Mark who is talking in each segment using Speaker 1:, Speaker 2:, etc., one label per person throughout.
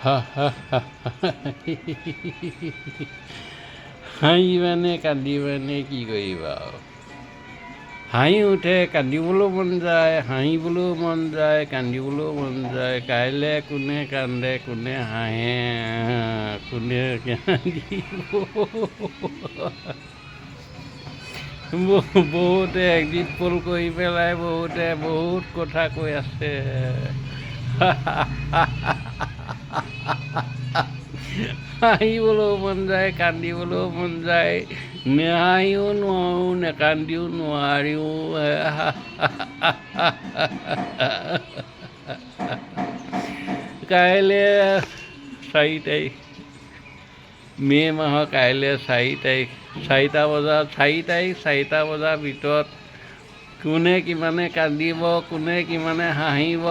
Speaker 1: হা হা হা হাঁহিবানে কান্দিবানে কি কৰিবা আৰু হাঁহি উঠে কান্দিবলৈও মন যায় হাঁহিবলৈও মন যায় কান্দিবলৈও মন যায় কাইলৈ কোনে কান্দে কোনে হাঁহে কোনে কান্দিব বহুতে একজিট পোল কৰি পেলাই বহুতে বহুত কথা কৈ আছে হাঁহিবলৈও মন যায় কান্দিবলৈও মন যায় নেহাঁহিও নোৱাৰোঁ নেকান্দিও নোৱাৰিও কাইলৈ 4 তাৰিখ মে' মাহৰ কাইলৈ 4 তাৰিখ 4টা বজাত 4 তাৰিখ 4টা বজাৰ ভিতৰত কোনে কিমানে কান্দিব কোনে কিমানে হাঁহিব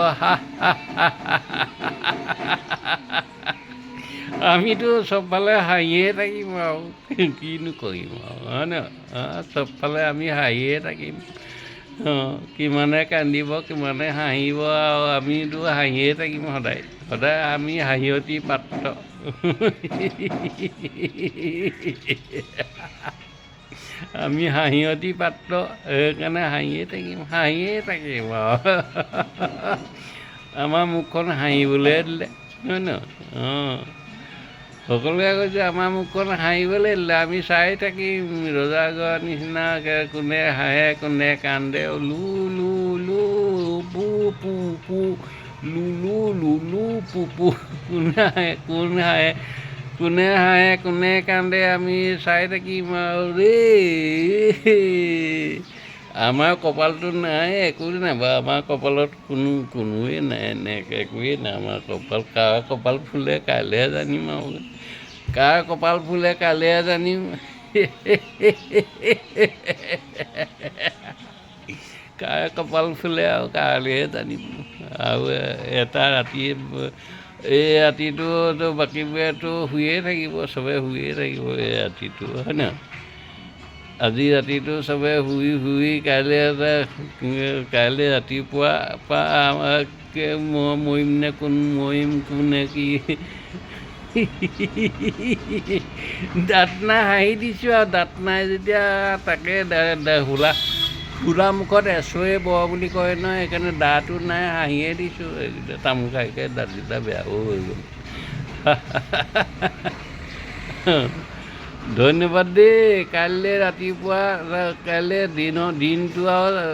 Speaker 1: আমিতো চবফালে হাঁহিয়ে থাকিম আৰু কিনো কৰিম আৰু হয় ন চবফালে আমি হাঁহিয়ে থাকিম কিমানে কান্দিব কিমানে হাঁহিব আৰু আমিতো হাঁহিয়ে থাকিম সদায় সদায় আমি হাঁহিয়তী পাত্ৰ আমি হাঁহিয়তী পাত্ৰ সেইকাৰণে হাঁহিয়ে থাকিম আৰু আমাৰ মুখখন হাঁহিবলৈ দিলে হয় ন সকলোৱে কৈছে আমাৰ মুখখন হাঁহিবলৈ দিলে আমি চাই থাকিম ৰজাগড়ৰ নিচিনা কোনে হাঁহে কোনে কান্দে লু লু লু পু পু পু লুলু লুলু পু পু কোনে হাঁহে কোনে কান্দে আমি চাই থাকিম আৰু আমাৰ কপালটো নাই একো নাই বাৰু আমাৰ কপালত কোনোৱে নাই এনেকৈ একোৱেই নাই আমাৰ কপাল কাৰ কপাল ফুলে কাইলৈহে জানিম আৰু কাৰ কপাল ফুলে কাইলৈহে জানিম কাৰ কপাল ফুলে আৰু কাইলৈহে জানিম আৰু এটা ৰাতি এই ৰাতিটোতো বাকীবোৰেতো শুয়ে থাকিব চবে শুয়ে থাকিব এই ৰাতিটো হয় ন আজি ৰাতিটো চবে শুই কাইলৈ ৰাতিপুৱা পৰা মৰিম নে মৰিম কোনে কি দাঁত নাই হাঁহি দিছোঁ আৰু দাঁত নাই যেতিয়া তাকে খোলা মুখত এচোৱে বৰ বুলি কয় নহয় সেইকাৰণে দাঁতো নাই হাঁহিয়ে দিছোঁ তামোল খাইকে দাঁতকেইটা বেয়াও হৈ গ'ল ধন্যবাদ দেই কাইলৈ ৰাতিপুৱা কাইলৈ দিনটো আৰু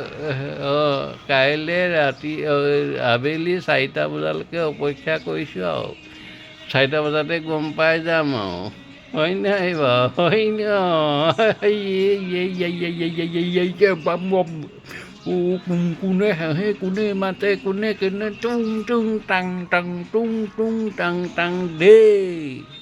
Speaker 1: কাইলৈ আবেলি 4টা বজালৈকে অপেক্ষা কৰিছোঁ আৰু 4টা বজাতে গম পাই যাম আৰু হয় নাই বাৰু হয় ন কোনে হাঁহে কোনে মাতে কোনে টুং টুং টাং টাং টুং টুং টাং টাং দেই